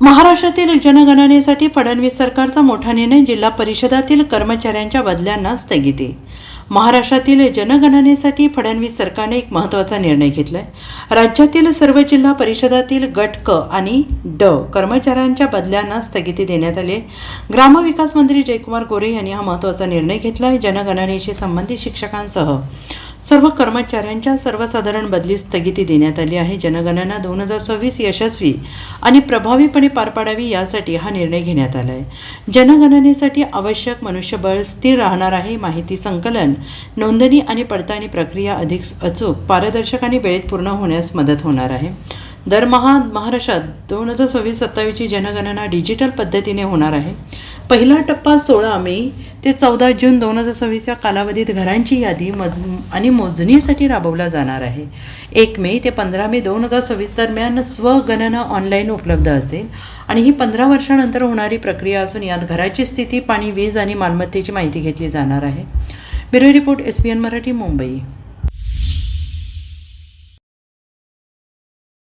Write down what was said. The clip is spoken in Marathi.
महाराष्ट्रातील जनगणनेसाठी फडणवीस सरकारचा मोठा निर्णय. जिल्हा परिषदातील कर्मचाऱ्यांच्या बदल्यांना स्थगिती. महाराष्ट्रातील जनगणनेसाठी फडणवीस सरकारने एक महत्त्वाचा निर्णय घेतलाय. राज्यातील सर्व जिल्हा परिषदातील गट क आणि ड कर्मचाऱ्यांच्या बदल्यांना स्थगिती देण्यात आली आहे. ग्रामविकास मंत्री जयकुमार गोरे यांनी हा महत्त्वाचा निर्णय घेतलाय. जनगणनेशी संबंधित शिक्षकांसह सर्व कर्मचाऱ्यांच्या सर्वसाधारण बदली स्थगिती देण्यात आली आहे. जनगणना 2026 यशस्वी आणि प्रभावीपणे पार पाडावी यासाठी हा निर्णय घेण्यात आला आहे. जनगणनेसाठी आवश्यक मनुष्यबळ स्थिर राहणार आहे. माहिती संकलन, नोंदणी आणि पडताळणी प्रक्रिया अधिक अचूक, पारदर्शक आणि वेळेत पूर्ण होण्यास मदत होणार आहे. दरमहा महाराष्ट्रात 2026-27 ची जनगणना डिजिटल पद्धतीने होणार आहे. पहिला टप्पा 16 मे ते 14 जून 2026 या कालावधीत घरांची यादी आणि मोजणीसाठी राबवला जाणार आहे. 1 मे ते 15 मे 2026 दरम्यान स्वगणना ऑनलाईन उपलब्ध असेल आणि ही 15 वर्षानंतर होणारी प्रक्रिया असून यात घराची स्थिती, पाणी, वीज आणि मालमत्तेची माहिती घेतली जाणार आहे. Bureau report, SBN Marathi, Mumbai.